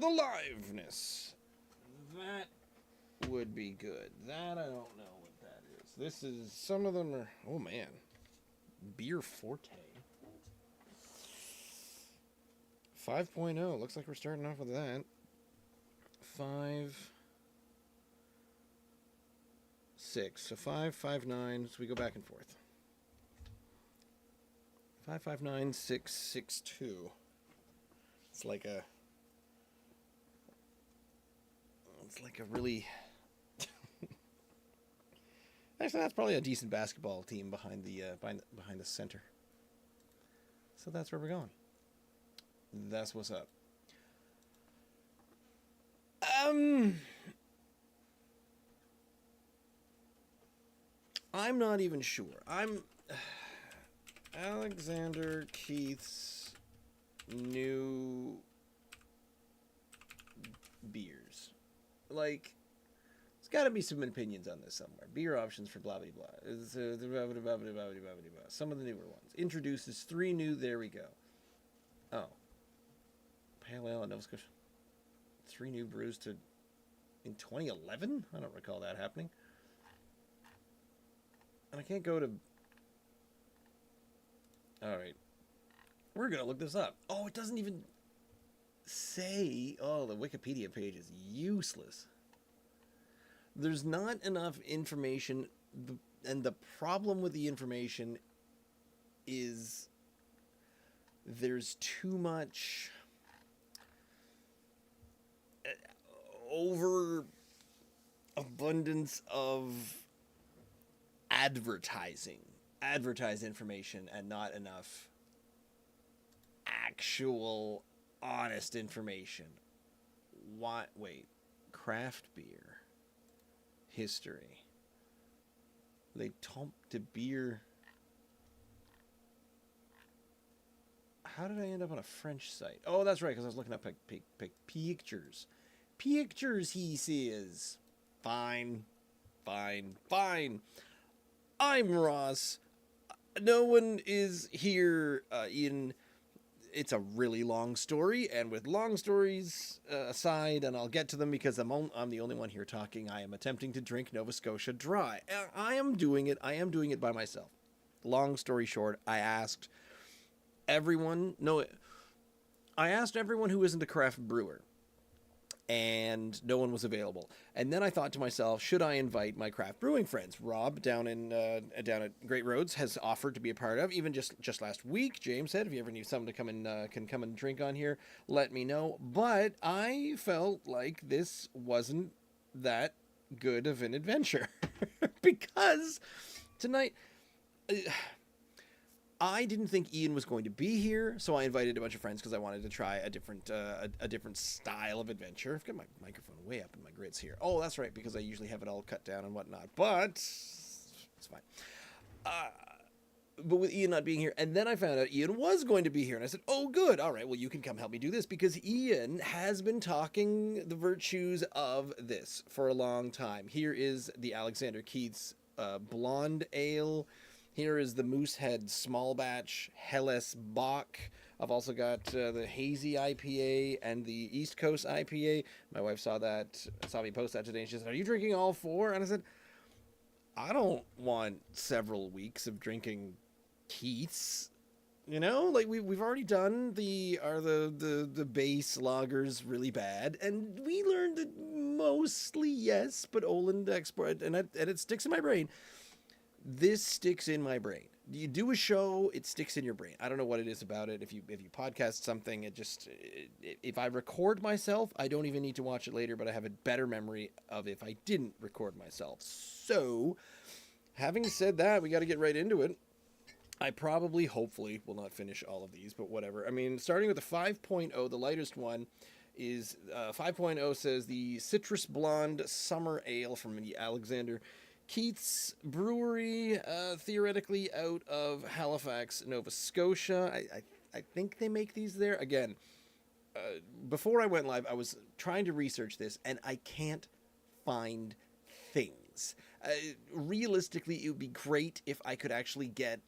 The liveness. That would be good. That I don't know what that is. This is, some of them are, oh man. Beer Forte. 5.0. Looks like we're starting off with that. 5, 6. So 5, 5, 9. So we go back and forth. 5, 5, 9, 6, 6, 2. It's like a really actually that's probably a decent basketball team behind the center. So that's where we're going. That's what's up. I'm not even sure. I'm Alexander Keith's new beers. Like, there's got to be some opinions on this somewhere. Beer options for blah blah blah. Some of the newer ones. Introduces 3 new. There we go. Oh, Pale Ale in Nova Scotia. 3 new brews in 2011. I don't recall that happening. And I can't go to. All right, we're gonna look this up. Oh, it doesn't even say. Oh, the Wikipedia page is useless. There's not enough information, and the problem with the information is there's too much overabundance of advertised information, and not enough actual honest information. What? Wait, craft beer history. Les Temps de Bière. How did I end up on a French site? Oh, that's right, because I was looking up pictures. Pictures, he says. Fine. I'm Ross. No one is here in... It's a really long story, and with long stories aside, and I'll get to them because I'm the only one here talking, I am attempting to drink Nova Scotia dry. I am doing it by myself. Long story short, I asked everyone who isn't a craft brewer, and no one was available. And then I thought to myself, should I invite my craft brewing friends? Rob down at Great Roads has offered to be a part of. Even just last week, James said, if you ever need someone to come and can come and drink on here, let me know. But I felt like this wasn't that good of an adventure because tonight. I didn't think Ian was going to be here, so I invited a bunch of friends because I wanted to try a different style of adventure. I've got my microphone way up in my grits here. Oh, that's right, because I usually have it all cut down and whatnot, but it's fine. But with Ian not being here, and then I found out Ian was going to be here, and I said, oh, good, all right, well, you can come help me do this, because Ian has been talking the virtues of this for a long time. Here is the Alexander Keith's Blonde Ale. Here is the Moosehead Small Batch Helles Bock. I've also got the Hazy IPA and the East Coast IPA. My wife saw me post that today, and she said, are you drinking all 4? And I said, I don't want several weeks of drinking Keith's. You know, like we've already done the base lagers really bad, and we learned that mostly yes, but Oland export, and it sticks in my brain. This sticks in my brain. You do a show, it sticks in your brain. I don't know what it is about it. If you podcast something, if I record myself, I don't even need to watch it later, but I have a better memory of if I didn't record myself. So, having said that, we got to get right into it. I hopefully, will not finish all of these, but whatever. I mean, starting with the 5.0, the lightest one is 5.0 says the Citrus Blonde Summer Ale from the Alexander Keith's Brewery, theoretically out of Halifax, Nova Scotia. I think they make these there. Again, before I went live, I was trying to research this, and I can't find things. Realistically, it would be great if I could actually get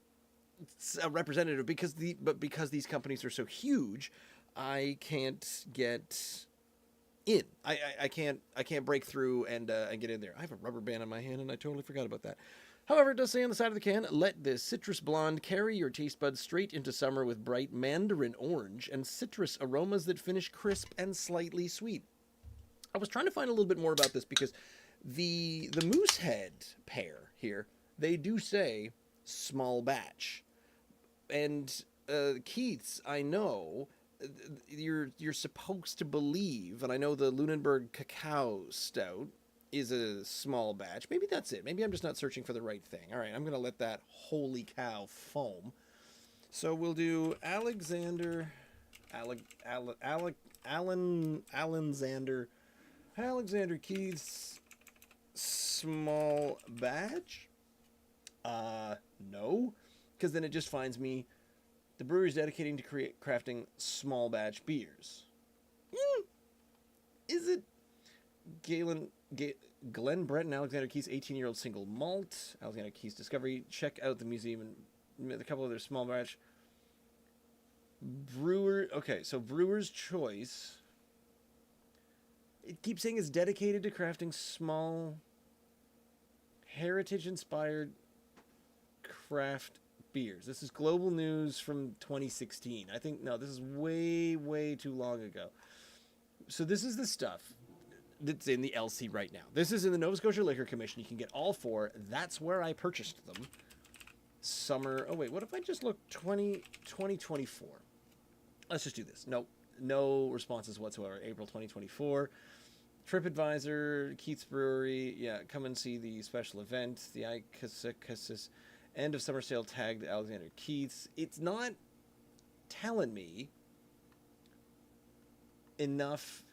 a representative, because these companies are so huge, I can't get in. I can't break through and get in there. I have a rubber band on my hand and I totally forgot about that. However, it does say on the side of the can, let this citrus blonde carry your taste buds straight into summer with bright mandarin orange and citrus aromas that finish crisp and slightly sweet. I was trying to find a little bit more about this because the Moosehead pair here, they do say small batch. And Keith's, I know you're supposed to believe, and I know the Lunenburg Cacao Stout is a small batch. Maybe that's it. Maybe I'm just not searching for the right thing. All right, I'm gonna let that holy cow foam. So we'll do Alexander Keith's small batch. No, because then it just finds me the brewery is dedicating to crafting small batch beers. Is it Glenn Brett and Alexander Keith's 18-year-old single malt? Alexander Keith's Discovery. Check out the museum and a couple of their small batch. Okay, so Brewer's Choice. It keeps saying it's dedicated to crafting small, heritage-inspired craft beers. This is global news from 2016. I think, no, this is way, way too long ago. So this is the stuff that's in the LC right now. This is in the Nova Scotia Liquor Commission. You can get all four. That's where I purchased them. Summer. Oh, wait, what if I just look 2024? Let's just do this. Nope. No responses whatsoever. April 2024. TripAdvisor, Keith's Brewery. Yeah, come and see the special event. The IPA end of summer sale tagged Alexander Keith's. It's not telling me enough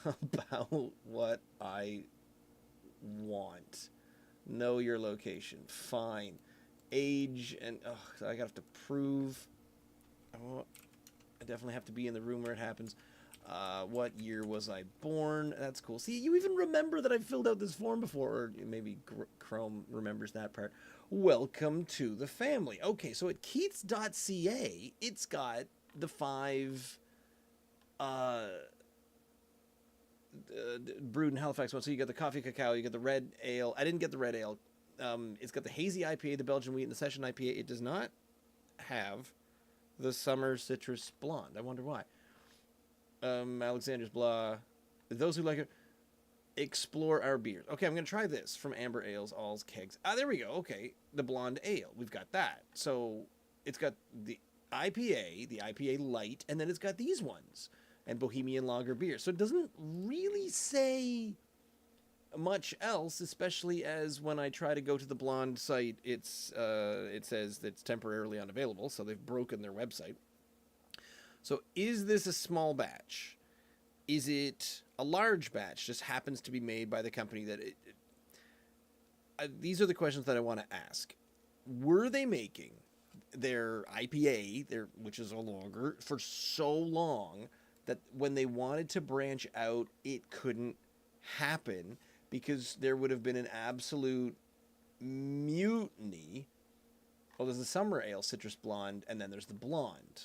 about what I want. Know your location. Fine. Age and I have to prove. I definitely have to be in the room where it happens. What year was I born? That's cool. See, you even remember that I filled out this form before, or maybe Chrome remembers that part. Welcome to the family. Okay, so at Keiths.ca, it's got the 5 brewed in Halifax one. So you got the coffee cacao, you got the red ale. I didn't get the red ale. It's got the hazy IPA, the Belgian wheat, and the session IPA. It does not have the summer citrus blonde. I wonder why. Alexander's blah. Those who like it, explore our beers. Okay, I'm going to try this from Amber Ales, Alls, Kegs. There we go. Okay, the blonde ale. We've got that. So it's got the IPA light, and then it's got these ones, and Bohemian Lager beer. So it doesn't really say much else, especially as when I try to go to the blonde site, it says that it's temporarily unavailable, so they've broken their website. So is this a small batch? Is it a large batch? Just happens to be made by the company that these are the questions that I want to ask. Were they making their IPA, which is a lager, for so long that when they wanted to branch out, it couldn't happen because there would have been an absolute mutiny? Well, there's the summer ale, citrus blonde, and then there's the blonde.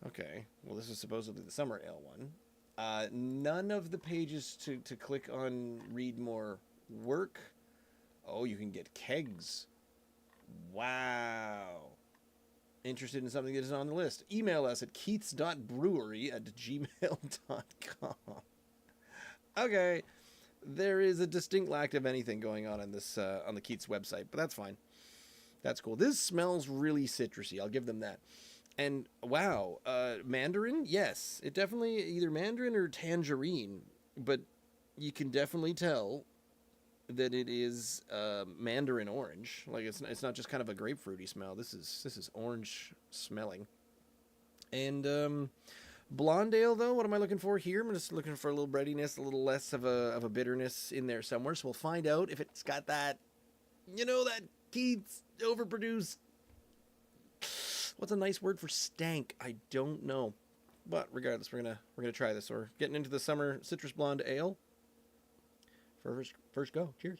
Okay, well, this is supposedly the summer ale one. None of the pages to click on read more work. Oh, you can get kegs. Wow. Interested in something that is on the list? Email us at keiths.brewery@gmail.com. Okay, there is a distinct lack of anything going on this on the Keiths website, but that's fine. That's cool. This smells really citrusy. I'll give them that. And wow, mandarin? Yes, it definitely either mandarin or tangerine, but you can definitely tell that it is mandarin orange. Like it's not just kind of a grapefruity smell. This is orange smelling. And blonde ale though, what am I looking for here? I'm just looking for a little breadiness, a little less of a bitterness in there somewhere. So we'll find out if it's got that, that Keith's overproduced. What's a nice word for stank? I don't know. But regardless, we're gonna try this. We're getting into the summer citrus blonde ale. First go. Cheers.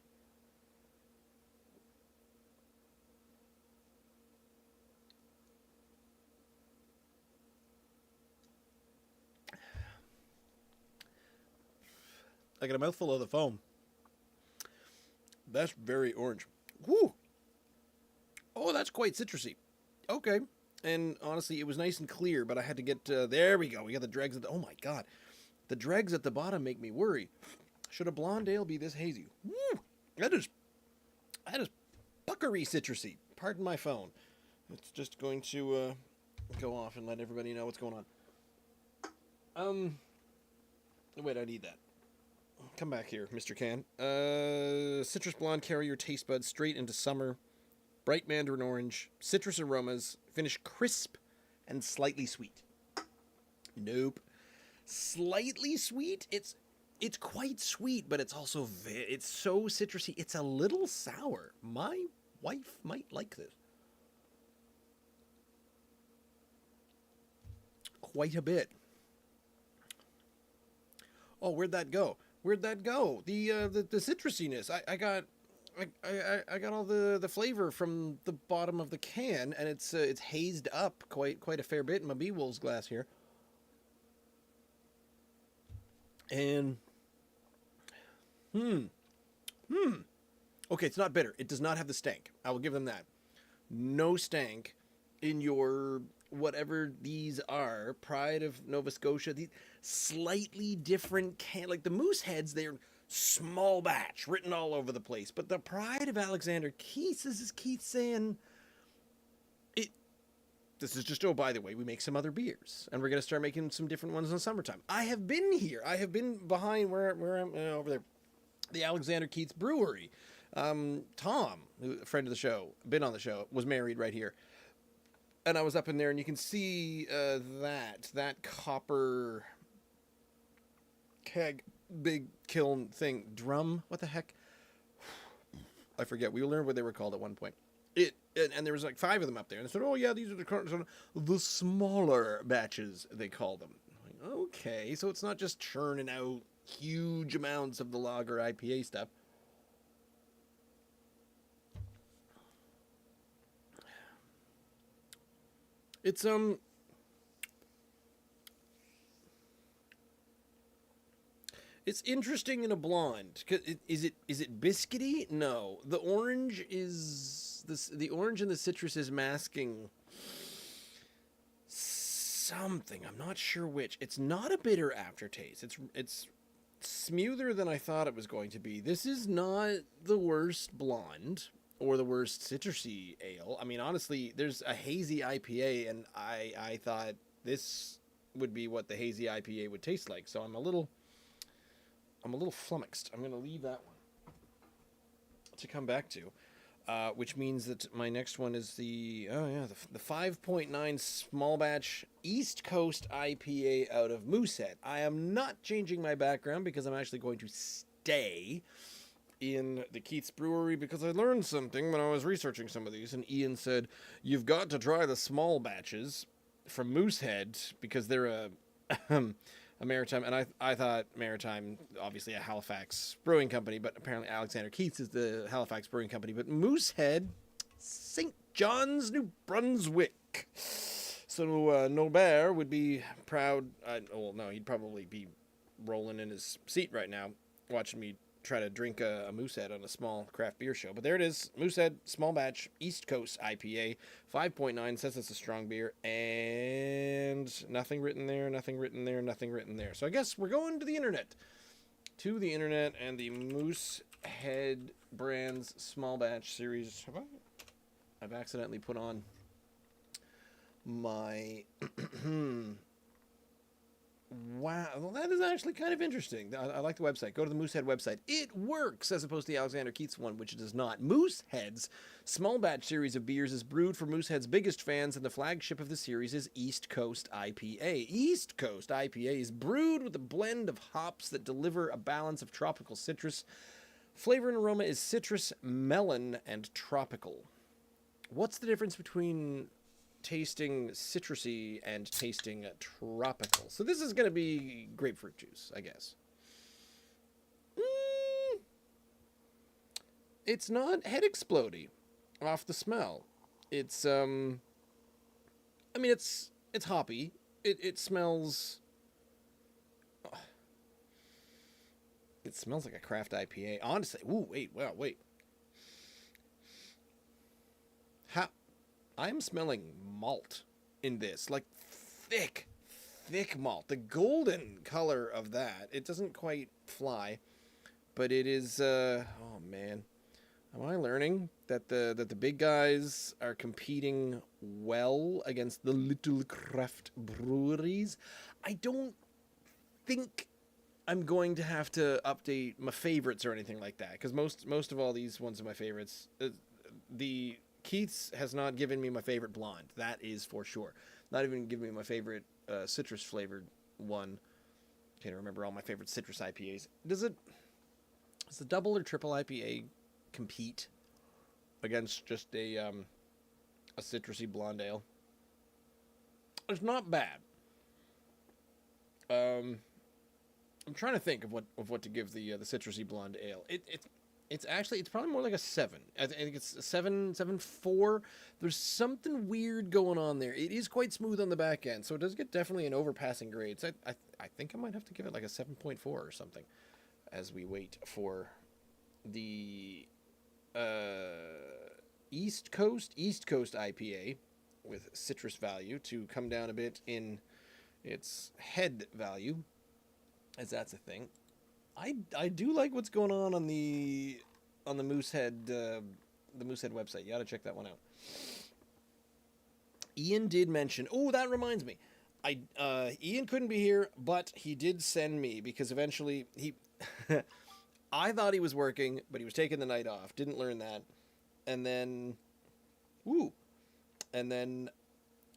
I got a mouthful of the foam. That's very orange. Woo! Oh, that's quite citrusy. Okay. And honestly, it was nice and clear, but I had to get... there we go. We got the dregs at the... Oh, my God. The dregs at the bottom make me worry. Should a blonde ale be this hazy? Woo! That is puckery citrusy. Pardon my phone. It's just going to go off and let everybody know what's going on. Wait, I need that. Come back here, Mr. Can. Citrus blonde, carry your taste buds straight into summer. Bright mandarin orange, citrus aromas, finish crisp and slightly sweet. Nope. Slightly sweet? It's quite sweet, but it's also it's so citrusy. It's a little sour. My wife might like this. Quite a bit. Oh, where'd that go? Where'd that go? The citrusiness. I got all the flavor from the bottom of the can, and it's hazed up quite a fair bit in my B-Wolves glass here. And okay, it's not bitter. It does not have the stank. I will give them that. No stank in your whatever these are. Pride of Nova Scotia. These slightly different like the Mooseheads, they're small batch, written all over the place. But the Pride of Alexander Keith, this is Keith saying it. This is just, oh, by the way, we make some other beers, and we're gonna start making some different ones in the summertime. I have been here. I have been behind where I'm over there, the Alexander Keith's Brewery. Tom, a friend of the show, been on the show, was married right here. And I was up in there, and you can see that copper keg, big kiln thing, drum. What the heck? I forget. We learned what they were called at one point. And there was like 5 of them up there, and they said, "Oh yeah, these are the smaller batches," they call them. I'm like, okay, so it's not just churning out huge amounts of the lager IPA stuff. It's it's interesting in a blonde. Is it biscuity? No. The orange is the orange and the citrus is masking something. I'm not sure which. It's not a bitter aftertaste. It's smoother than I thought it was going to be. This is not the worst blonde or the worst citrusy ale. I mean, honestly, there's a hazy IPA, and I thought this would be what the hazy IPA would taste like. So I'm a little flummoxed. I'm going to leave that one to come back to, which means that my next one is the 5.9 small batch East Coast IPA out of Moosehead. I am not changing my background because I'm actually going to stay in the Keith's Brewery because I learned something when I was researching some of these, and Ian said, "You've got to try the small batches from Moosehead because they're a Maritime," and I thought Maritime, obviously a Halifax brewing company, but apparently Alexander Keith's is the Halifax brewing company, but Moosehead, St. John's, New Brunswick. So Nobert would be proud. Well, no, he'd probably be rolling in his seat right now watching me try to drink a Moosehead on a small craft beer show. But there it is, Moosehead small batch East Coast IPA, 5.9, says it's a strong beer, and nothing written there, nothing written there, nothing written there. So I guess we're going to the internet, and the Moosehead brands small batch series. I've accidentally put on my wow, well, that is actually kind of interesting. I like the website. Go to the Moosehead website. It works, as opposed to the Alexander Keith's one, which does not. Moosehead's small batch series of beers is brewed for Moosehead's biggest fans, and the flagship of the series is East Coast IPA. East Coast IPA is brewed with a blend of hops that deliver a balance of tropical citrus. Flavor and aroma is citrus, melon, and tropical. What's the difference between tasting citrusy and tasting tropical? So this is going to be grapefruit juice, I guess. It's not head explodey off the smell. It's I mean, it's hoppy. It smells. It smells like a craft IPA. Honestly, ooh, wait, wow, wait. I'm smelling malt in this, like thick, thick malt. The golden color of that, it doesn't quite fly, but it is. Oh man, am I learning that the big guys are competing well against the little craft breweries? I don't think I'm going to have to update my favorites or anything like that, because most of all these ones are my favorites. The Keith's has not given me my favorite blonde. That is for sure. Not even giving me my favorite citrus flavored one. Can't remember all my favorite citrus IPAs. Does the double or triple IPA compete against just a citrusy blonde ale? It's not bad. I'm trying to think of what to give the citrusy blonde ale. It's probably more like a 7. I think it's a 7.4. There's something weird going on there. It is quite smooth on the back end, so it does get definitely an overpassing grade. So I think I might have to give it like a 7.4 or something as we wait for the East Coast IPA with citrus value to come down a bit in its head value, as that's a thing. I do like what's going on the Moosehead website. You ought to check that one out. Ian did mention. Oh, that reminds me. Ian couldn't be here, but he did send me, because eventually he. I thought he was working, but he was taking the night off. Didn't learn that, and then, and then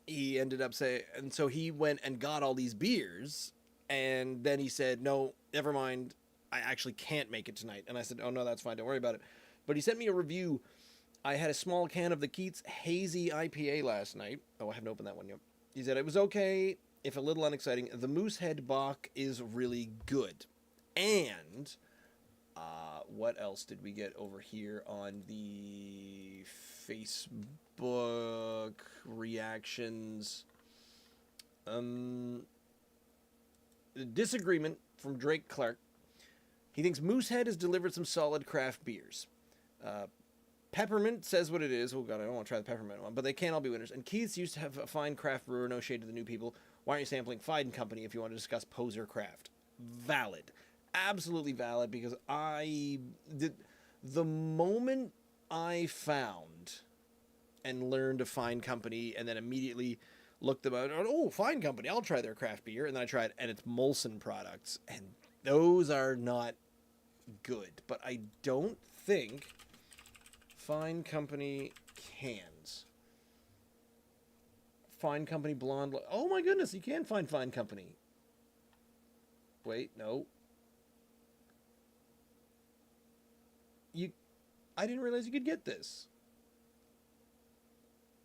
he ended up saying, and so he went and got all these beers, and then he said, "No, never mind. I actually can't make it tonight." And I said, "Oh no, that's fine. Don't worry about it." But he sent me a review. I had a small can of the Keith's Hazy IPA last night. Oh, I haven't opened that one yet. He said it was okay, if a little unexciting. The Moosehead Bock is really good. And what else did we get over here on the Facebook reactions? Disagreement from Drake Clark. He thinks Moosehead has delivered some solid craft beers. Peppermint says what it is. Oh, God, I don't want to try the peppermint one. But they can't all be winners. And Keith's used to have a fine craft brewer, no shade to the new people. Why aren't you sampling Fide & Company if you want to discuss poser craft? Valid. Absolutely valid, because the moment I found and learned of Fine Company and then immediately looked them out, oh, Fine Company, I'll try their craft beer. And then I tried, and it's Molson products. And those are not good. But I don't think Fine Company cans. Fine Company blonde. Oh my goodness, you can find Fine Company. Wait, no. I didn't realize you could get this.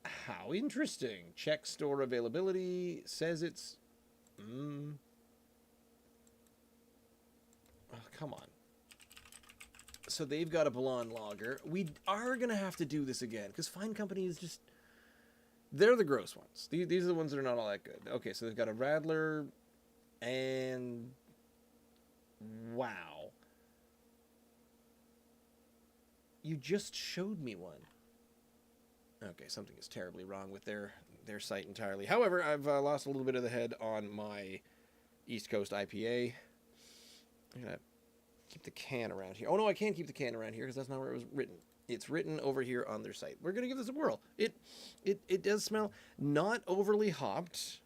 How interesting. Check store availability. Says it's... Oh, come on. So they've got a blonde lager. We are going to have to do this again, because Fine Company is just... They're the gross ones. These are the ones that are not all that good. Okay, so they've got a Radler and... Wow. You just showed me one. Okay, something is terribly wrong with their site entirely. However, I've lost a little bit of the head on my East Coast IPA. I'm going to keep the can around here. Oh, no, I can't keep the can around here because that's not where it was written. It's written over here on their site. We're going to give this a whirl. It does smell not overly hopped,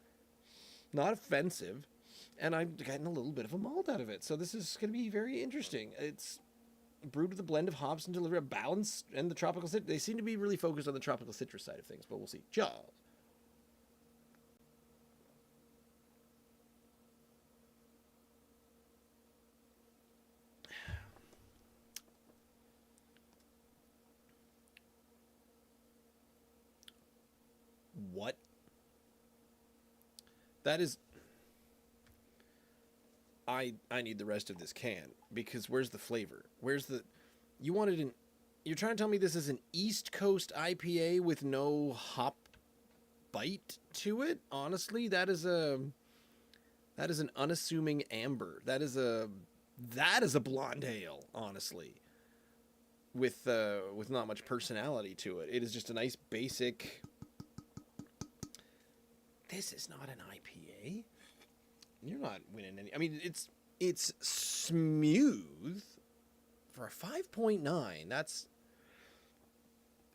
not offensive, and I'm getting a little bit of a malt out of it. So this is going to be very interesting. It's brewed with a blend of hops and deliver a balance and the tropical citrus. They seem to be really focused on the tropical citrus side of things, but we'll see. Jaws. What? That is... I need the rest of this can, because where's the flavor? Where's the... You wanted an... You're trying to tell me this is an East Coast IPA with no hop bite to it? Honestly, that is an unassuming amber. That is a That is a blonde ale, honestly, with not much personality to it. It is just a nice basic. This is not an IPA. You're not winning any. I mean, it's smooth for a 5.9. That's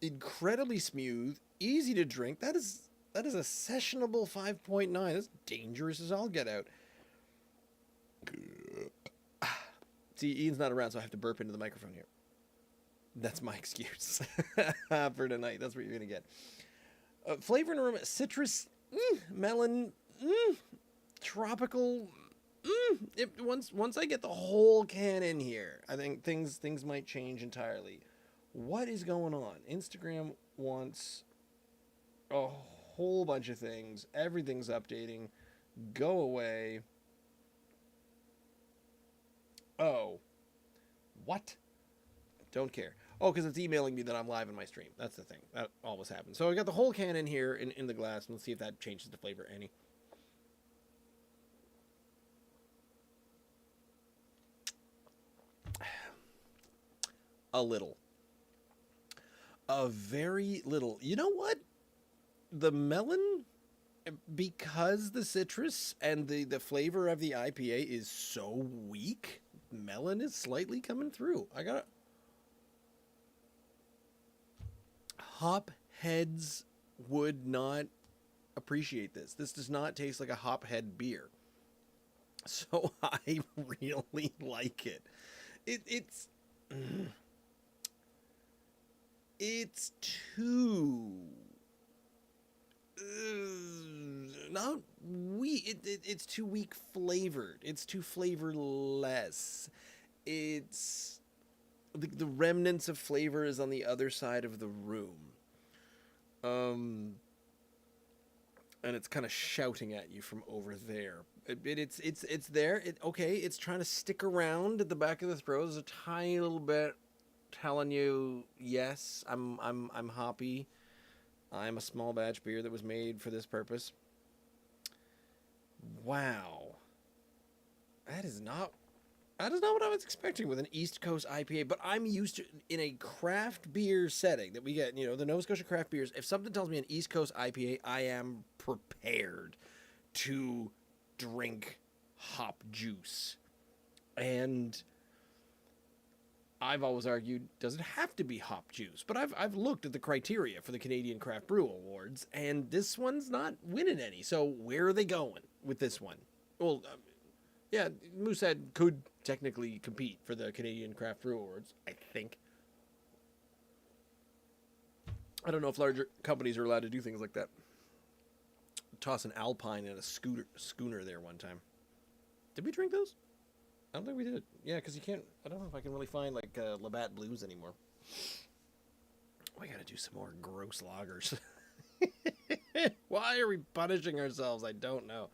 incredibly smooth, easy to drink. That is a sessionable 5.9. That's dangerous as all get out. See, Ian's not around, so I have to burp into the microphone here. That's my excuse for tonight. That's what you're gonna get. Flavor and aroma: citrus, melon, tropical. Once I get the whole can in here, I think things might change entirely. What is going on? Instagram wants a whole bunch of things. Everything's updating. Go away. Oh. What? Don't care. Oh, because it's emailing me that I'm live in my stream. That's the thing. That always happens. So I got the whole can in here in the glass, and let's see if that changes the flavor any. A little. A very little. You know what? The melon, because the citrus and the flavor of the IPA is so weak, melon is slightly coming through. I got hop heads would not appreciate this. This does not taste like a hop head beer. So I really like it. It's too not weak. It's too weak flavored. It's too flavorless. It's the remnants of flavor is on the other side of the room. And it's kind of shouting at you from over there. It's there. It's trying to stick around at the back of the throat. There's a tiny little bit telling you, yes, I'm hoppy. I'm a small batch beer that was made for this purpose. Wow. That is not what I was expecting with an East Coast IPA, but I'm used to, in a craft beer setting that we get, the Nova Scotia craft beers, if something tells me an East Coast IPA, I am prepared to drink hop juice. And I've always argued, does it have to be hop juice? But I've looked at the criteria for the Canadian Craft Brew Awards, and this one's not winning any. So where are they going with this one? Well, yeah, Moosehead could technically compete for the Canadian Craft Brew Awards, I think. I don't know if larger companies are allowed to do things like that. Toss an Alpine and a schooner there one time. Did we drink those? I don't think we did. Yeah, because you can't. I don't know if I can really find like Labatt Blues anymore. We got to do some more gross lagers. Why are we punishing ourselves? I don't know.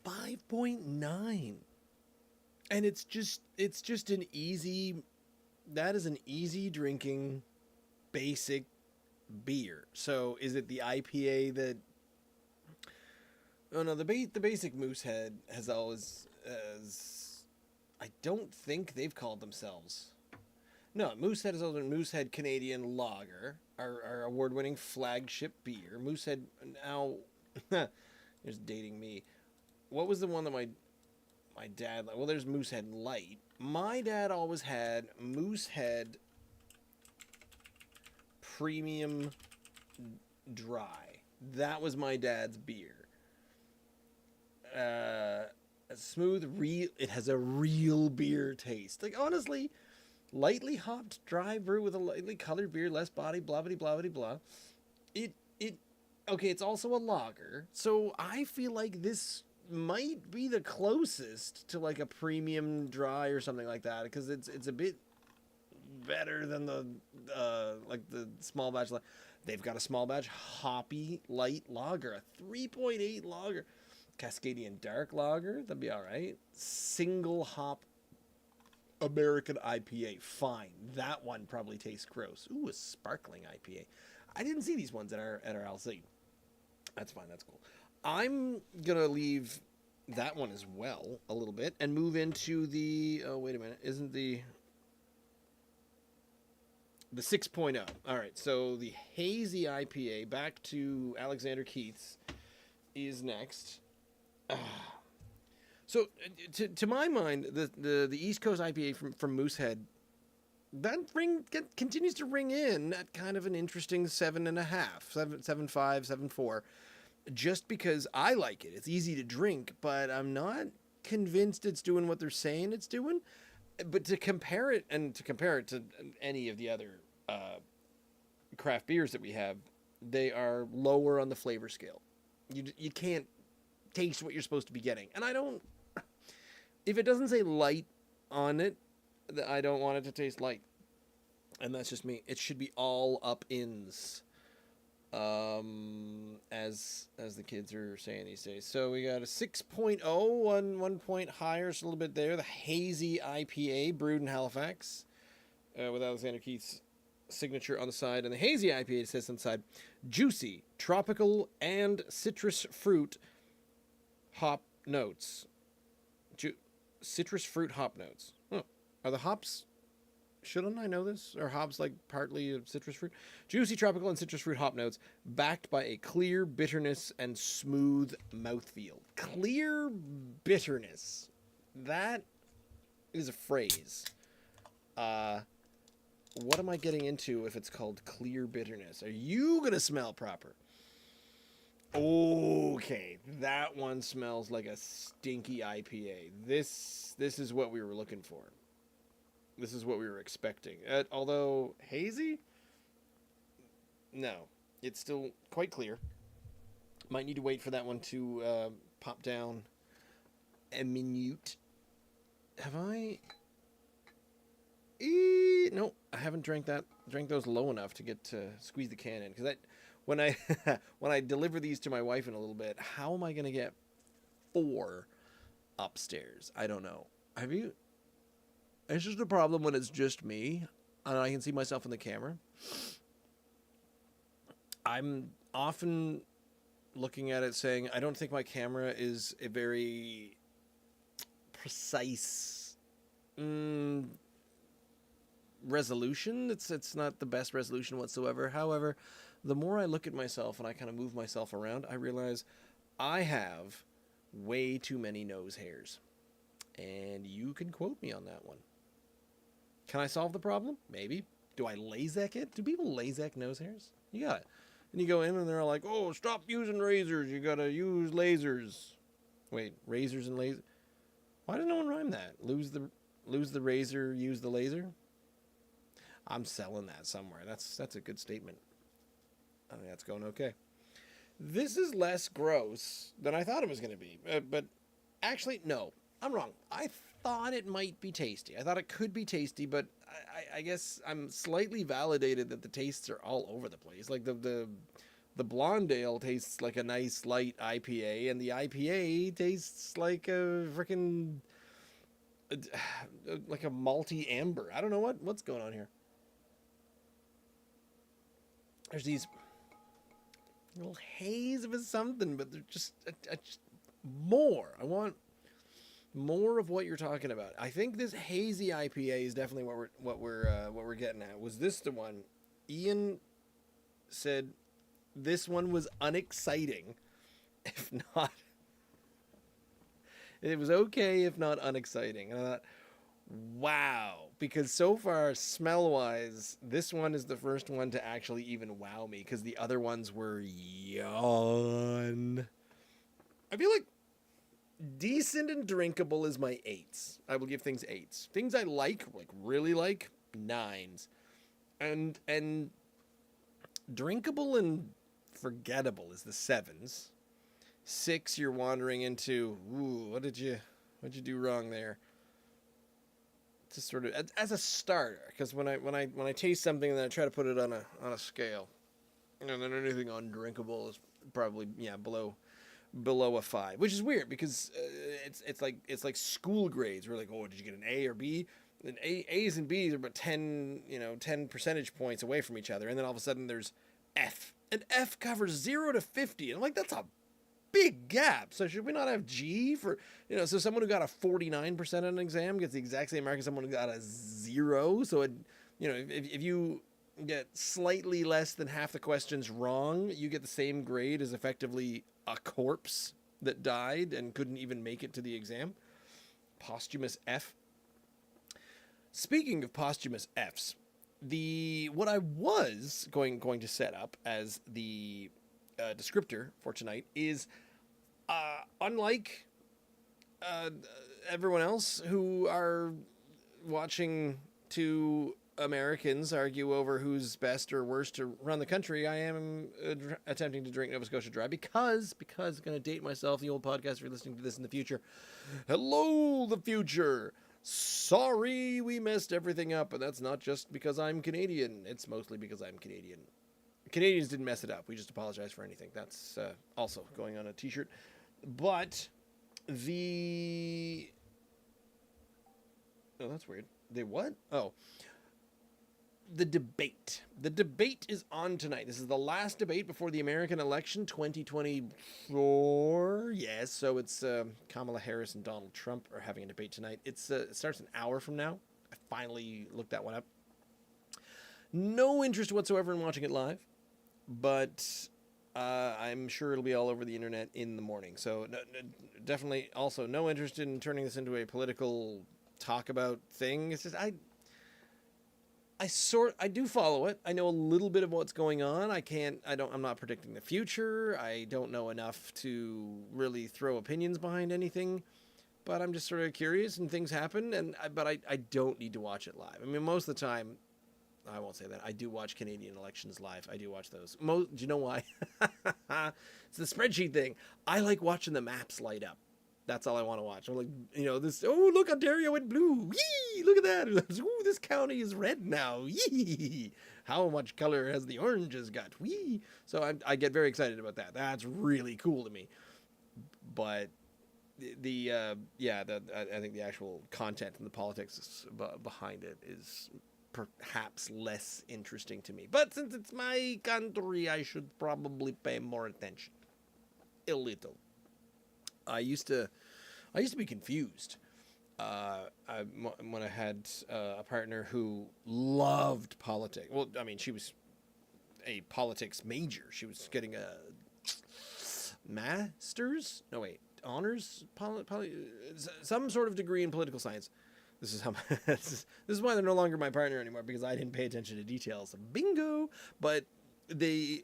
5.9, and it's just an easy. That is an easy drinking, basic beer. So is it the IPA that? Oh no, the basic Moosehead has always, I don't think they've called themselves. No, Moosehead is always Moosehead Canadian Lager, our award-winning flagship beer. Moosehead now, here's dating me. What was the one that my dad? Well, there's Moosehead Light. My dad always had Moosehead Premium Dry. That was my dad's beer. Smooth, real. It has a real beer taste. Like honestly, lightly hopped dry brew with a lightly colored beer, less body, blah blah blah blah blah. It. Okay, it's also a lager, so I feel like this might be the closest to like a premium dry or something like that, because it's a bit better than the like the small batch. They've got a small batch hoppy light lager, a 3.8 lager. Cascadian Dark Lager, that'd be all right. Single hop American IPA, fine. That one probably tastes gross. Ooh, a sparkling IPA. I didn't see these ones at our LC. That's fine. That's cool. I'm gonna leave that one as well a little bit and move into the. Oh wait a minute, isn't the 6.0? All right, so the hazy IPA. Back to Alexander Keith's is next. So to my mind, the East Coast IPA from Moosehead that continues to ring in at kind of an interesting 7.5, 7.5, 7.4, just because I like it. It's easy to drink, but I'm not convinced it's doing what they're saying it's doing. But to compare it to any of the other craft beers that we have, they are lower on the flavor scale. You can't taste what you're supposed to be getting, and I don't. If it doesn't say light on it, I don't want it to taste light, and that's just me. It should be all up ins, as the kids are saying these days. So we got a 6.0, one point higher, just a little bit there. The hazy IPA brewed in Halifax, with Alexander Keith's signature on the side, and the hazy IPA says on the side, juicy, tropical, and citrus fruit hop notes. Citrus fruit hop notes. Huh. Are the hops? Shouldn't I know this? Are hops like partly a citrus fruit? Juicy, tropical, and citrus fruit hop notes, backed by a clear bitterness and smooth mouthfeel. Clear bitterness. That is a phrase. What am I getting into if it's called clear bitterness? Are you gonna smell proper? Okay, that one smells like a stinky IPA. This is what we were looking for. This is what we were expecting. Although hazy, no, it's still quite clear. Might need to wait for that one to pop down a minute. Have I? No, I haven't drank those low enough to get to squeeze the can in, because when I when I deliver these to my wife in a little bit, how am I going to get 4 upstairs? I don't know. Have you? It's just a problem when it's just me and I can see myself in the camera. I'm often looking at it saying, I don't think my camera is a very precise resolution. It's not the best resolution whatsoever. However, the more I look at myself and I kind of move myself around, I realize I have way too many nose hairs. And you can quote me on that one. Can I solve the problem? Maybe. Do I LASIK it? Do people LASIK nose hairs? You got it. And you go in and they're like, oh, stop using razors. You got to use lasers. Wait, razors and lasers? Why did no one rhyme that? Lose the razor, use the laser? I'm selling that somewhere. That's a good statement. I think that's going okay. This is less gross than I thought it was going to be. But actually, no. I'm wrong. I thought it might be tasty. I thought it could be tasty, but I guess I'm slightly validated that the tastes are all over the place. Like the blonde ale tastes like a nice light IPA, and the IPA tastes like a freaking like a malty amber. I don't know what's going on here. There's these little haze of something, but they're just more. I want more of what you're talking about. I think this hazy IPA is definitely what we're getting at. Was this the one? Ian said this one was unexciting, if not. It was okay, if not unexciting. And I thought, wow, because so far, smell-wise, this one is the first one to actually even wow me, because the other ones were yawn. I feel like decent and drinkable is my 8s. I will give things 8s. Things I like really like, 9s. And drinkable and forgettable is the 7s. 6, you're wandering into, ooh, what did you do wrong there? Just sort of as a starter, because when I taste something and then I try to put it on a scale, and then anything undrinkable is probably below a 5, which is weird because it's like school grades. We're like, oh, did you get an A or B? And A's and B's are about 10 percentage points away from each other, and then all of a sudden there's F, and F covers 0 to 50, and I'm like, that's a big gap. So should we not have G for, so someone who got a 49% on an exam gets the exact same mark as someone who got a 0. So, if you get slightly less than half the questions wrong, you get the same grade as effectively a corpse that died and couldn't even make it to the exam. Posthumous F. Speaking of posthumous Fs, what I was going to set up as the descriptor for tonight is, unlike everyone else who are watching two Americans argue over who's best or worst to run the country, I am attempting to drink Nova Scotia Dry because I'm going to date myself, the old podcast, if you're listening to this in the future. Hello, the future. Sorry we messed everything up, and that's not just because I'm Canadian. It's mostly because I'm Canadian. Canadians didn't mess it up. We just apologize for anything. That's also going on a t-shirt. But oh, that's weird. They what? Oh. The debate. The debate is on tonight. This is the last debate before the American election 2024. Yes, so it's Kamala Harris and Donald Trump are having a debate tonight. It starts an hour from now. I finally looked that one up. No interest whatsoever in watching it live, but I'm sure it'll be all over the internet in the morning. So definitely also no interest in turning this into a political talk about thing. It's just I do follow it. I know a little bit of what's going on. I'm not predicting the future. I don't know enough to really throw opinions behind anything, but I'm just sort of curious and things happen. But I don't need to watch it live. I mean, most of the time, I won't say that. I do watch Canadian elections live. I do watch those. Do you know why? It's the spreadsheet thing. I like watching the maps light up. That's all I want to watch. I'm like, this, oh, look, Ontario went blue. Yee! Look at that. Ooh, this county is red now. Yee! How much color has the oranges got? Wee! So I get very excited about that. That's really cool to me. But I think the actual content and the politics behind it is perhaps less interesting to me. But since it's my country, I should probably pay more attention. A little. I used to be confused when I had a partner who loved politics. Well, I mean, she was a politics major. She was getting a master's? No, wait, honors? Some sort of degree in political science. This is how this is why they're no longer my partner anymore, because I didn't pay attention to details. Bingo. But she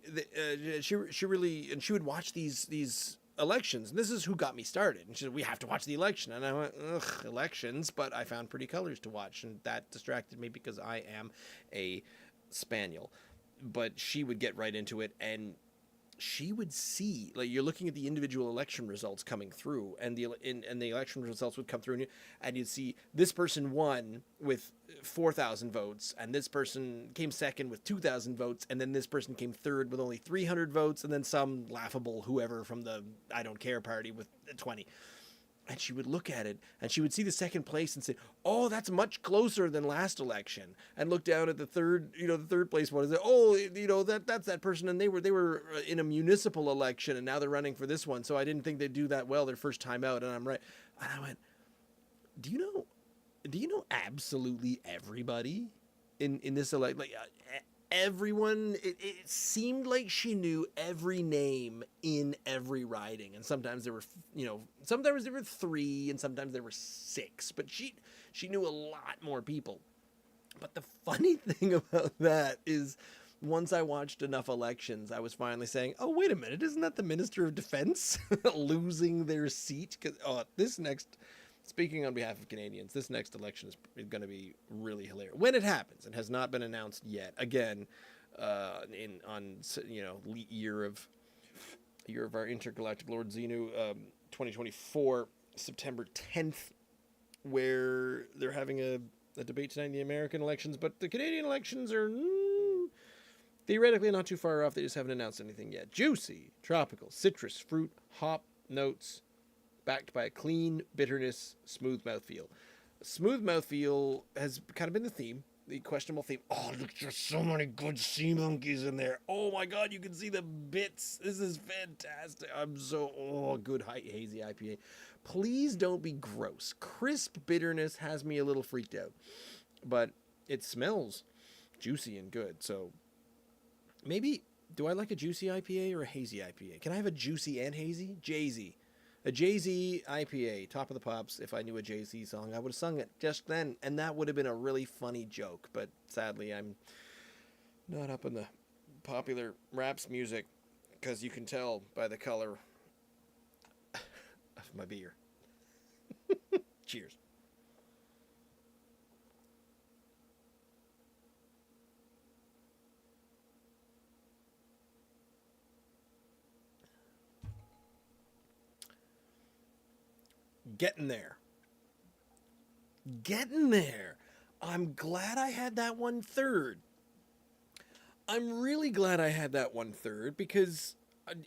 really, and she would watch these elections, and this is who got me started. And she said, we have to watch the election. And I went, ugh, elections, but I found Pretty Colors to watch, and that distracted me because I am a spaniel. But she would get right into it, and she would see, like, you're looking at the individual election results coming through, and the election results would come through, and you'd see this person won with 4,000 votes, and this person came second with 2,000 votes, and then this person came third with only 300 votes, and then some laughable whoever from the I don't care party with 20. And she would look at it, and she would see the second place and say, oh, that's much closer than last election. And look down at the third place one and say, oh, that's that person, and they were in a municipal election, and now they're running for this one. So I didn't think they'd do that well their first time out, and I'm right. And I went, do you know absolutely everybody in this election? Like, everyone, it seemed like she knew every name in every riding, and sometimes there were 3 and sometimes there were 6, but she knew a lot more people. But the funny thing about that is, once I watched enough elections, I was finally saying, oh, wait a minute, isn't that the Minister of Defense losing their seat? Speaking on behalf of Canadians, this next election is going to be really hilarious when it happens. It has not been announced yet. Again, year of our intergalactic Lord Xenu, 2024, September 10th, where they're having a debate tonight in the American elections, but the Canadian elections are theoretically not too far off. They just haven't announced anything yet. Juicy, tropical, citrus, fruit, hop notes, backed by a clean bitterness, smooth mouthfeel. Smooth mouthfeel has kind of been the theme the questionable theme. Oh, look, there's so many good sea monkeys in there. Oh my god, you can see the bits. This is fantastic. I'm so good hazy IPA. Please don't be gross. Crisp bitterness has me a little freaked out, but it smells juicy and good. So maybe do I like a juicy IPA or a hazy IPA? Can I have a juicy and hazy? Jay-Z. A Jay-Z IPA, Top of the Pops. If I knew a Jay-Z song, I would have sung it just then, and that would have been a really funny joke. But sadly, I'm not up in the popular raps music, because you can tell by the color of my beer. Cheers. Getting there. Getting there. I'm glad I had that one third. I'm really glad I had that one third because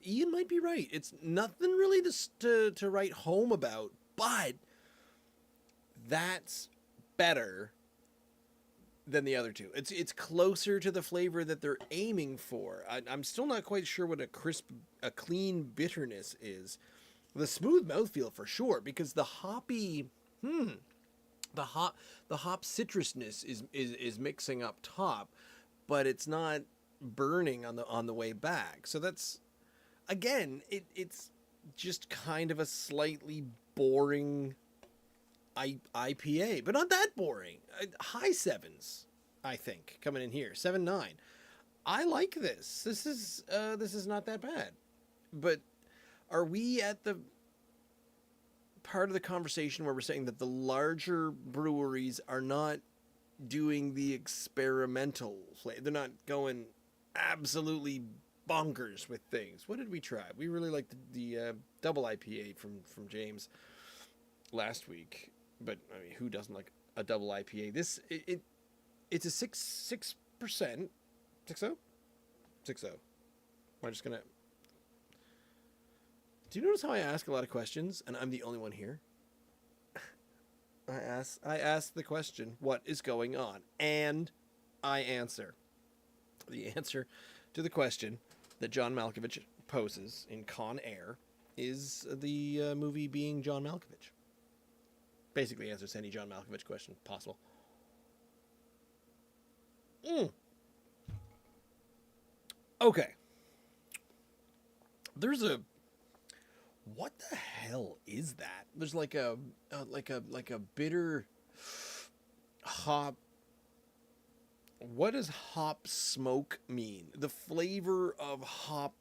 Ian might be right. It's nothing really to write home about, but that's better than the other two. It's closer to the flavor that they're aiming for. I'm still not quite sure what a clean bitterness is. The smooth mouthfeel for sure, because the hoppy, the hop citrusness is mixing up top, but it's not burning on the way back. So that's again, it's just kind of a slightly boring IPA, but not that boring. High sevens, I think, coming in here 7.9. I like this. This is not that bad, but are we at the part of the conversation where we're saying that the larger breweries are not doing the experimental flavor? They're not going absolutely bonkers with things. What did we try? We really liked the double IPA from James last week, but I mean, who doesn't like a double IPA? It's a 6%. 6.0? 6.0. I'm just gonna. Do you notice how I ask a lot of questions and I'm the only one here? I ask the question, what is going on? And I answer. The answer to the question that John Malkovich poses in Con Air is the movie being John Malkovich. Basically answers any John Malkovich question possible. Okay. There's a what the hell is that? There's like a bitter hop. What does hop smoke mean? The flavor of hop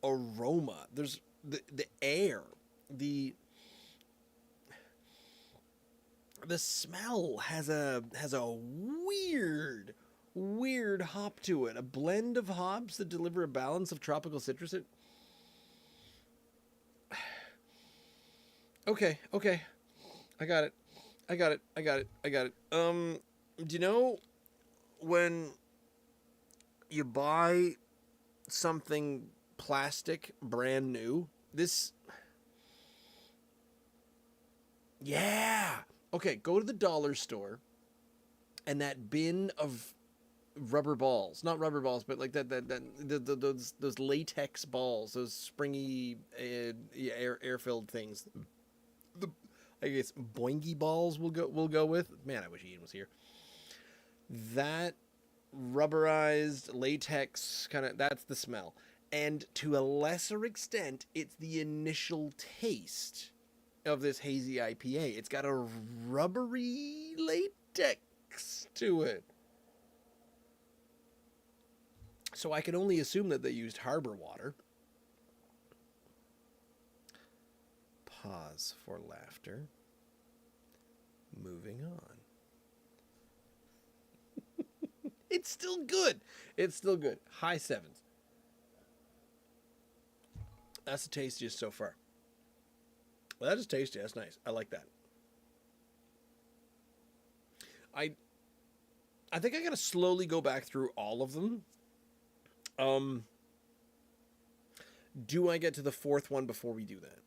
aroma. There's the air, the smell has a weird hop to it. A blend of hops that deliver a balance of tropical citrus. Okay. I got it. Do you know when you buy something plastic brand new? Yeah. Okay, go to the dollar store and that bin of rubber balls, not rubber balls, but like those latex balls, those springy air filled things. I guess boingy balls will go with. Man, I wish Ian was here. That rubberized latex kind of, that's the smell. And to a lesser extent, it's the initial taste of this hazy IPA. It's got a rubbery latex to it. So I can only assume that they used harbor water. Pause for laughter. Moving on. It's still good. High sevens. That's the tastiest so far. Well, that is tasty. That's nice. I like that. I think I gotta slowly go back through all of them. Do I get to the fourth one before we do that?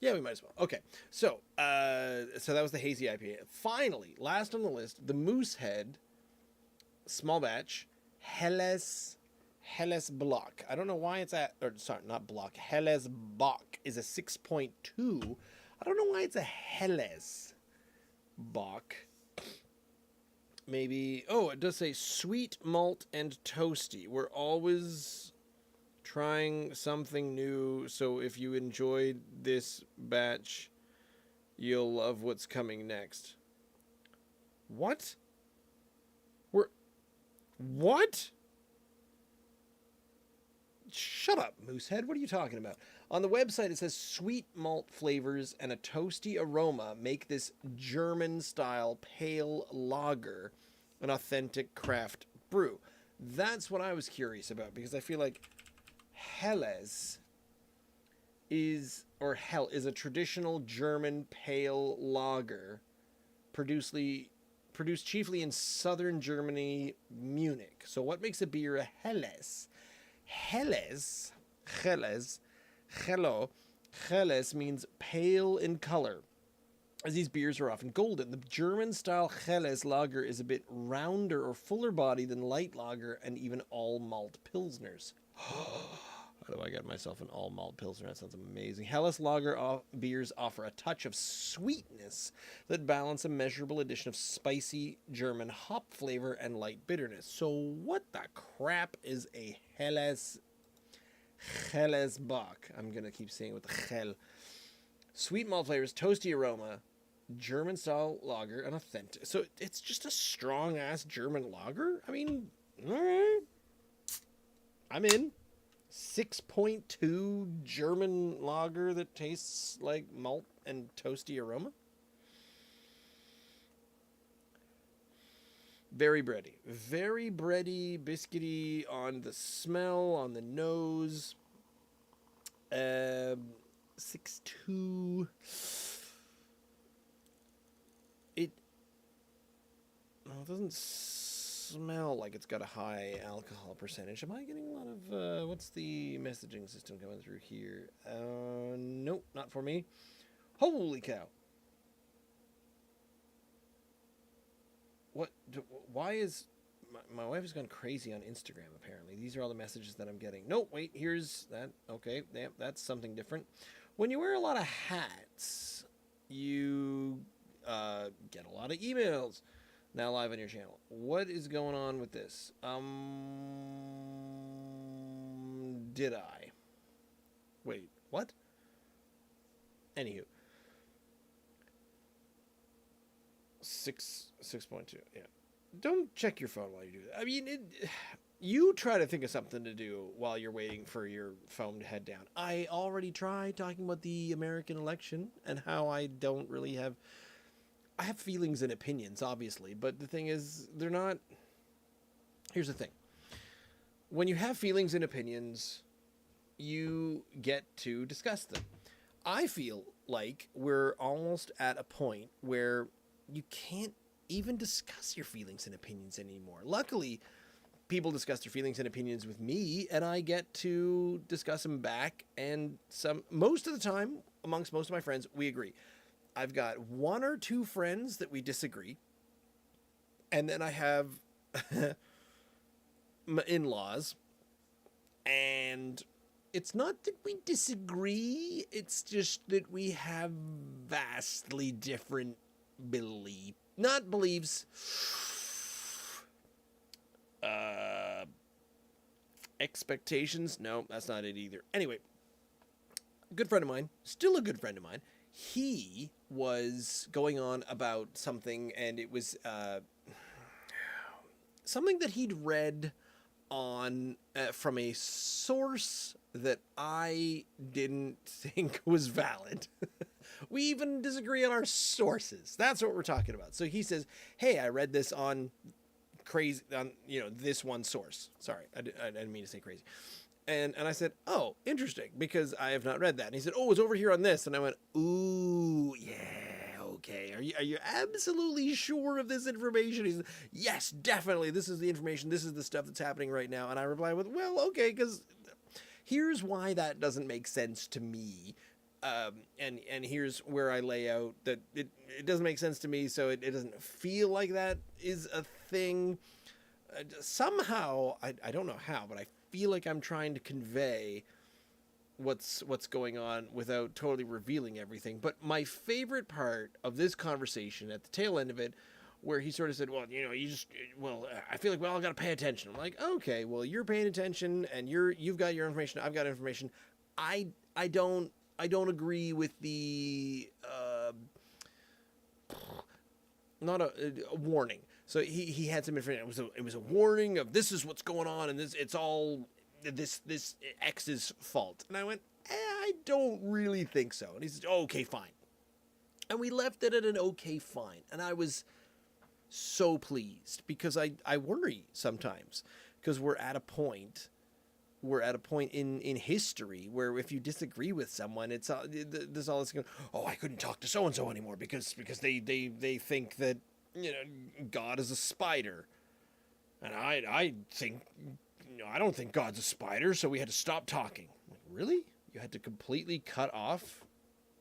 Yeah, we might as well. Okay, so that was the Hazy IPA. Finally, last on the list, the Moosehead small batch Helles Block. I don't know why it's at, or sorry, not Block. Helles Bock is a 6.2. I don't know why it's a Helles Bock. Maybe, oh, it does say sweet malt and toasty. We're always trying something new, so if you enjoyed this batch, you'll love what's coming next. What? What? Shut up, Moosehead. What are you talking about? On the website, it says sweet malt flavors and a toasty aroma make this German-style pale lager an authentic craft brew. That's what I was curious about, because I feel like Helles is a traditional German pale lager produced chiefly in southern Germany, Munich. So what makes a beer a Helles? Helles means pale in color, as these beers are often golden. The German-style Helles lager is a bit rounder or fuller body than light lager and even all-malt pilsners. How do I get myself an all-malt pilsner? That sounds amazing. Helles lager beers offer a touch of sweetness that balance a measurable addition of spicy German hop flavor and light bitterness. So what the crap is a Helles Bock? I'm going to keep saying it with the Hell. Sweet malt flavors, toasty aroma, German-style lager, and authentic. So it's just a strong-ass German lager? I mean, all right. I'm in. 6.2 German lager that tastes like malt and toasty aroma. Very bready, biscuity on the smell, on the nose. 6.2. It doesn't smell like it's got a high alcohol percentage. Am I getting a lot of what's the messaging system coming through here? Nope, not for me. Holy cow. Why is my wife has gone crazy on Instagram, apparently. These are all the messages that I'm getting. No, wait, here's that. Okay, yeah, that's something different. When you wear a lot of hats, you get a lot of emails. Now live on your channel. What is going on with this? Did I? Wait, what? Anywho. 6.2, yeah. Don't check your phone while you do that. I mean, you try to think of something to do while you're waiting for your phone to head down. I already tried talking about the American election and how I don't really have... I have feelings and opinions, obviously, but the thing is, they're not... Here's the thing. When you have feelings and opinions, you get to discuss them. I feel like we're almost at a point where you can't even discuss your feelings and opinions anymore. Luckily, people discuss their feelings and opinions with me, and I get to discuss them back, and most of the time, amongst most of my friends, we agree. I've got one or two friends that we disagree. And then I have my in-laws. And it's not that we disagree. It's just that we have vastly different not beliefs. Expectations. No, that's not it either. Anyway, a good friend of mine, still a good friend of mine, he was going on about something, and it was something that he'd read on from a source that I didn't think was valid. We even disagree on our sources. That's what we're talking about. So he says, hey, I read this on this one source. Sorry, I didn't mean to say crazy. And I said, oh, interesting, because I have not read that. And he said, oh, it's over here on this. And I went, ooh, yeah, okay. Are you absolutely sure of this information? He said, yes, definitely. This is the information. This is the stuff that's happening right now. And I replied with, well, okay, because here's why that doesn't make sense to me. And here's where I lay out that it doesn't make sense to me, so it doesn't feel like that is a thing. Somehow, I don't know how, but I feel like I'm trying to convey what's going on without totally revealing everything. But my favorite part of this conversation at the tail end of it, where he sort of said, well, I feel like we all got to pay attention. I'm like, okay, well, you're paying attention and you've got your information, I've got information. I don't agree with the not a warning. So he had some information. It was a warning of this is what's going on, and it's all this X's fault. And I went, I don't really think so. And he said, oh, okay, fine. And we left it at an okay, fine. And I was so pleased because I worry sometimes because we're at a point in history where if you disagree with someone, it's there's all this going, oh, I couldn't talk to so and so anymore because they think that God is a spider, and I think I don't think God's a spider, so we had to stop talking. Like, really? You had to completely cut off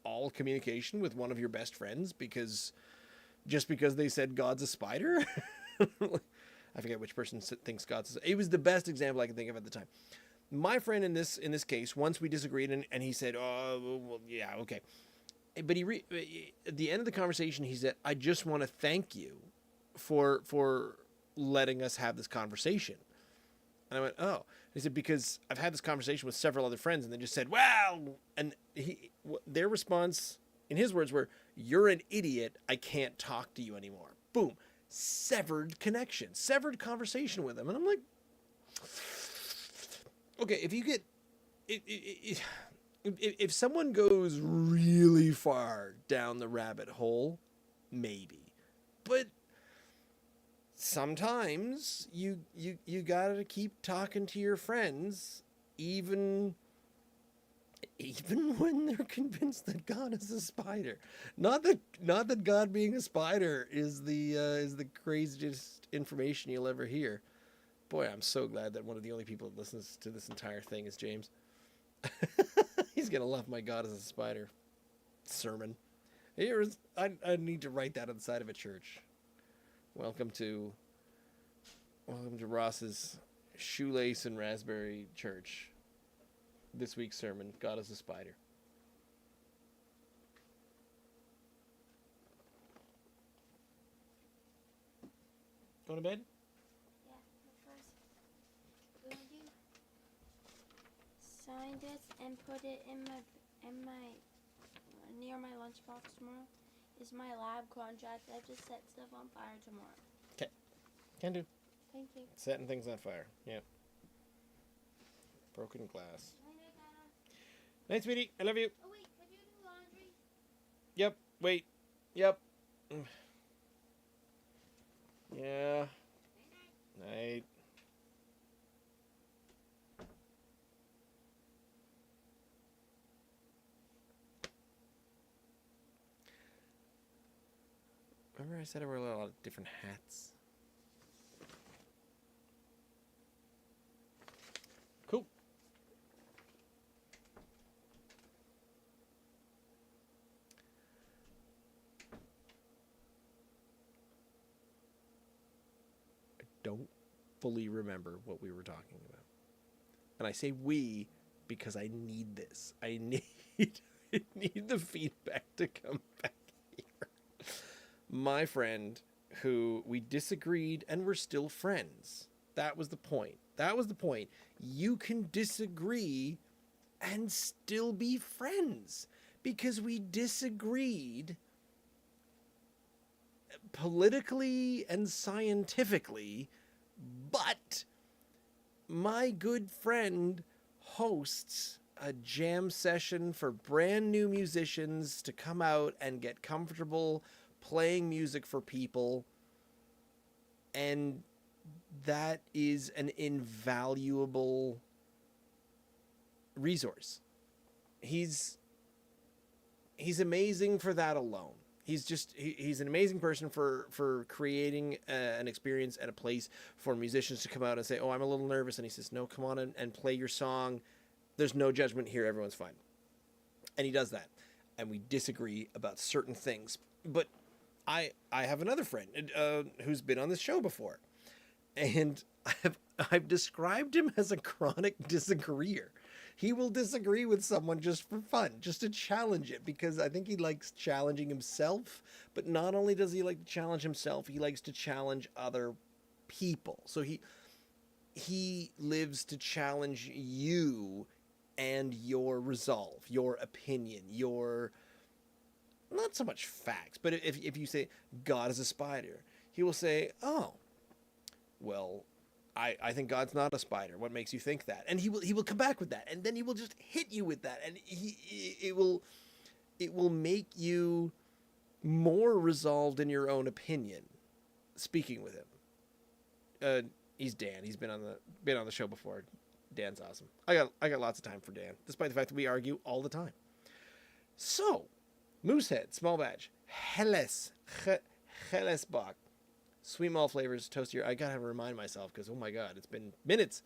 all communication with one of your best friends because they said God's a spider? I forget which person thinks God's. It was the best example I can think of at the time. My friend in this case, once we disagreed, and he said, "Oh, well, yeah, okay," but at the end of the conversation, he said, "I just want to thank you for letting us have this conversation." And I went, "Oh," he said, "because I've had this conversation with several other friends, and they just said, well," and their response, in his words, were, "You're an idiot. I can't talk to you anymore." Boom, severed connection, severed conversation with him, and I'm like, okay, if you get, if someone goes really far down the rabbit hole, maybe, but sometimes you gotta keep talking to your friends, even when they're convinced that God is a spider. Not that God being a spider is the craziest information you'll ever hear. Boy, I'm so glad that one of the only people that listens to this entire thing is James. He's gonna love my God as a spider sermon. I need to write that on the side of a church. Welcome to Ross's shoelace and raspberry church. This week's sermon: God is a spider. Going to bed? Sign this and put it in my near my lunchbox tomorrow. Is my lab contract. I have to set stuff on fire tomorrow. Okay, can do. Thank you. Setting things on fire. Yeah. Broken glass. Night, sweetie. I love you. Oh wait, could you do laundry? Yep. Wait. Yep. Yeah. Night. Remember I said I wear a lot of different hats? Cool. I don't fully remember what we were talking about. And I say we because I need this. I need the feedback to come back here. My friend, who we disagreed and we're still friends. That was the point. You can disagree and still be friends because we disagreed politically and scientifically, but my good friend hosts a jam session for brand new musicians to come out and get comfortable playing music for people, and that is an invaluable resource. He's amazing for that alone. He's an amazing person for creating an experience and a place for musicians to come out and say, oh, I'm a little nervous, and he says, no, come on and play your song. There's no judgment here, everyone's fine. And he does that. And we disagree about certain things. But I have another friend who's been on this show before. And I've described him as a chronic disagreeer. He will disagree with someone just for fun, just to challenge it, because I think he likes challenging himself. But not only does he like to challenge himself, he likes to challenge other people. So he lives to challenge you and your resolve, your opinion, your not so much facts, but if you say God is a spider, he will say, "Oh, well, I think God's not a spider. What makes you think that?" And he will come back with that, and then he will just hit you with that, and it will make you more resolved in your own opinion. Speaking with him, he's Dan. He's been on the show before. Dan's awesome. I got lots of time for Dan, despite the fact that we argue all the time. So, Moosehead, small batch, Helles Bock. Sweet malt flavors, toasty. I gotta remind myself because, oh my god, it's been minutes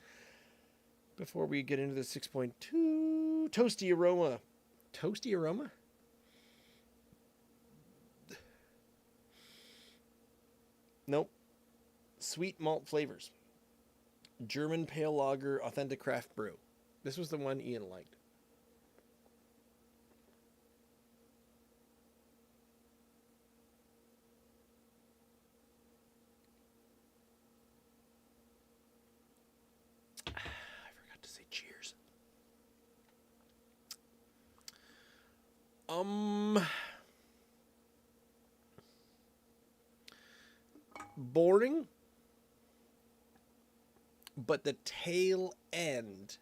before we get into the 6.2. Toasty aroma. Toasty aroma? Nope. Sweet malt flavors. German pale lager, authentic craft brew. This was the one Ian liked. Cheers. Boring, but the tail end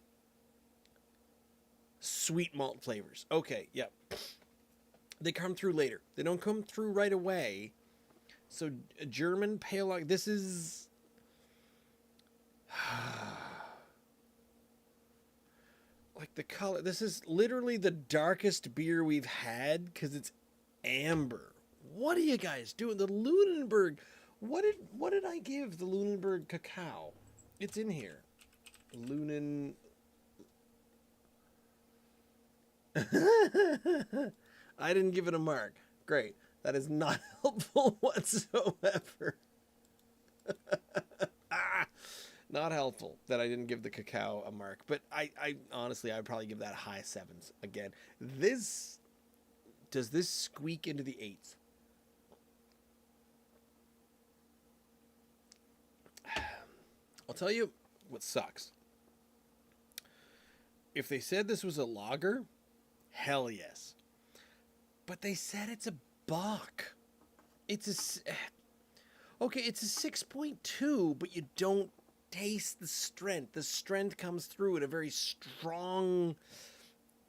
sweet malt flavors. Okay, yeah. They come through later. They don't come through right away. So a German pale lager, this is like the color. This is literally the darkest beer we've had because it's amber. What are you guys doing? The Lunenburg. What did I give the Lunenburg cacao? It's in here. Lunen. I didn't give it a mark. Great. That is not helpful whatsoever. Not helpful that I didn't give the cacao a mark. But I honestly, I'd probably give that high sevens again. Does this squeak into the eights? I'll tell you what sucks. If they said this was a lager, hell yes. But they said it's a Bock. It's a 6.2, but you don't taste the strength. The strength comes through in a very strong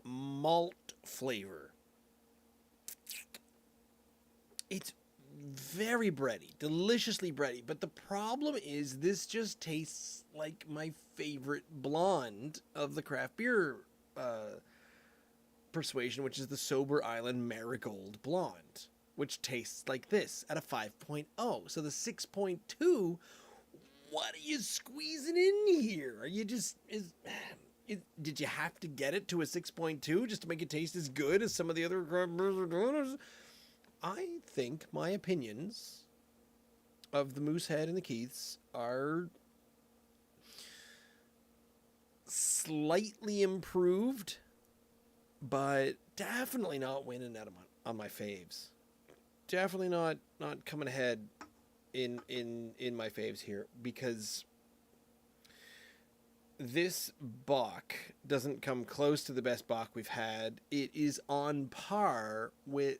malt flavor. It's very bready, deliciously bready. But the problem is this just tastes like my favorite blonde of the craft beer persuasion, which is the Sober Island Marigold Blonde, which tastes like this at a 5.0. So the 6.2, what are you squeezing in here? Are you just... did you have to get it to a 6.2 just to make it taste as good as some of the other craft beers are doing? I think my opinions of the Moosehead and the Keiths are slightly improved, but definitely not winning out on my faves. Definitely not coming ahead in my faves here, because this Bock doesn't come close to the best Bock we've had. It is on par with...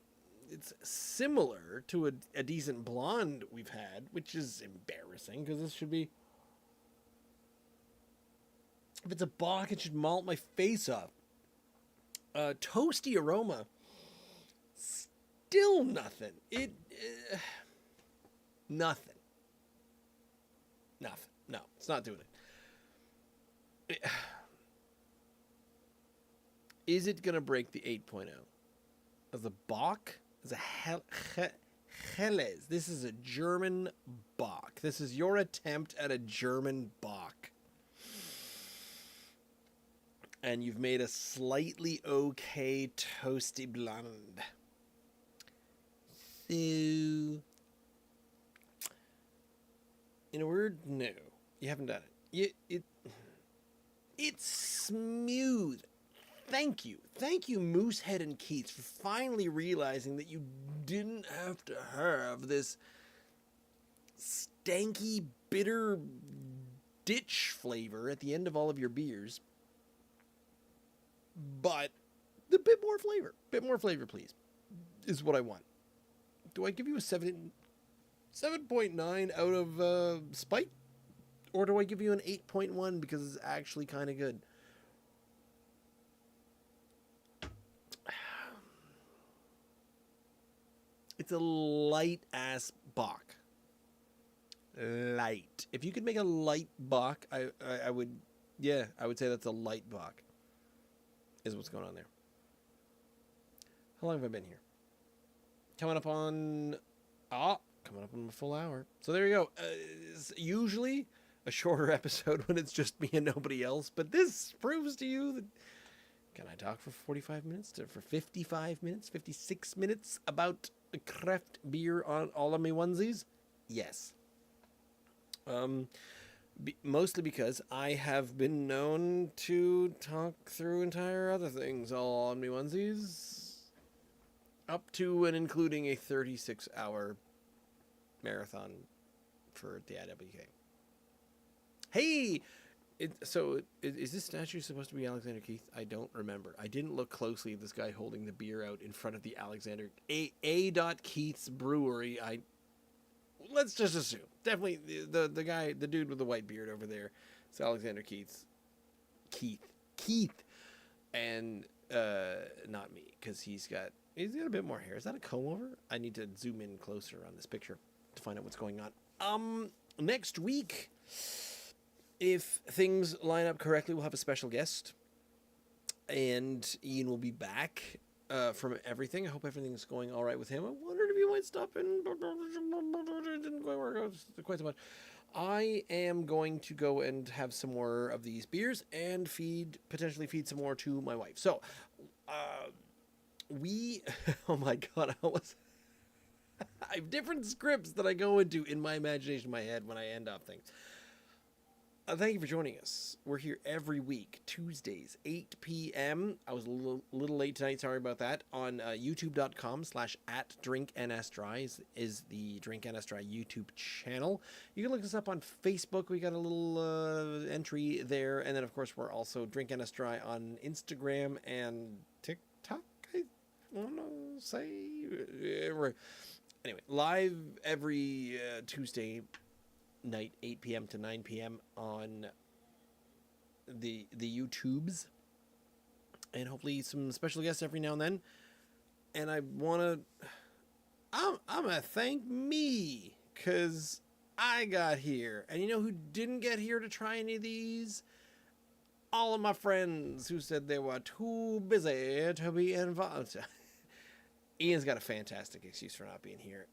It's similar to a decent blonde we've had, which is embarrassing because this should be... If it's a Bock, it should malt my face off. Toasty aroma. Still nothing. Nothing. Nothing. No, it's not doing it. Is it going to break the 8.0? As a Bock? As a Helles. This is a German Bock. This is your attempt at a German Bock. And you've made a slightly okay toasty blonde. So, in a word, no, you haven't done it. It's smooth. Thank you, Moosehead and Keith, for finally realizing that you didn't have to have this stanky, bitter ditch flavor at the end of all of your beers, but a bit more flavor, please, is what I want. Do I give you a 7.9 out of spite, or do I give you an 8.1 because it's actually kind of good? It's a light ass Bock. Light. If you could make a light Bock, I would, yeah, I would say that's a light Bock. Is what's going on there. How long have I been here? Coming up on a full hour. So there you go. It's usually a shorter episode when it's just me and nobody else, but this proves to you that can I talk for 45 minutes for 55 minutes, 56 minutes about craft beer on all of my onesies? Yes. Mostly because I have been known to talk through entire other things all on me onesies, up to and including a 36-hour marathon for the IWK. Hey, is this statue supposed to be Alexander Keith? I don't remember. I didn't look closely at this guy holding the beer out in front of the Alexander A. Keith's brewery. Let's just assume. Definitely the guy, the dude with the white beard over there, it's Alexander Keith. And not me, because he's got a bit more hair. Is that a comb over? I need to zoom in closer on this picture to find out what's going on. Next week, if things line up correctly, we'll have a special guest, and Ian will be back from everything. I hope everything's going all right with him. I wondered if you might stop in. It didn't quite work out quite so much. I am going to go and have some more of these beers and potentially feed some more to my wife. So, oh my God, I have different scripts that I go into in my imagination, in my head, when I end up things. Thank you for joining us. We're here every week, Tuesdays, 8 p.m. I was a little late tonight, sorry about that. On youtube.com/@drinknsdry is the Drink NS Dry YouTube channel. You can look us up on Facebook. We got a little entry there. And then, of course, we're also Drink NS Dry on Instagram and TikTok, I want to say. Anyway, live every Tuesday night, 8 p.m. to 9 p.m. on the YouTubes, and hopefully some special guests every now and then. And I'm gonna thank me, because I got here, and you know who didn't get here to try any of these? All of my friends who said they were too busy to be involved. Ian's got a fantastic excuse for not being here.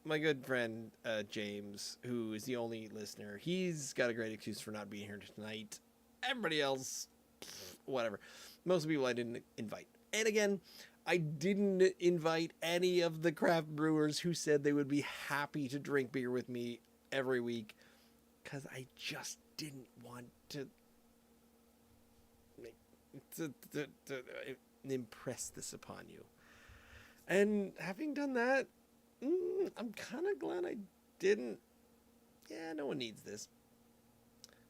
My good friend, James, who is the only listener, he's got a great excuse for not being here tonight. Everybody else, whatever. Most of the people I didn't invite. And again, I didn't invite any of the craft brewers who said they would be happy to drink beer with me every week, because I just didn't want to impress this upon you. And having done that, I'm kind of glad I didn't. Yeah, no one needs this.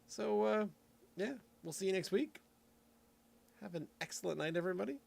So, yeah, we'll see you next week. Have an excellent night, everybody.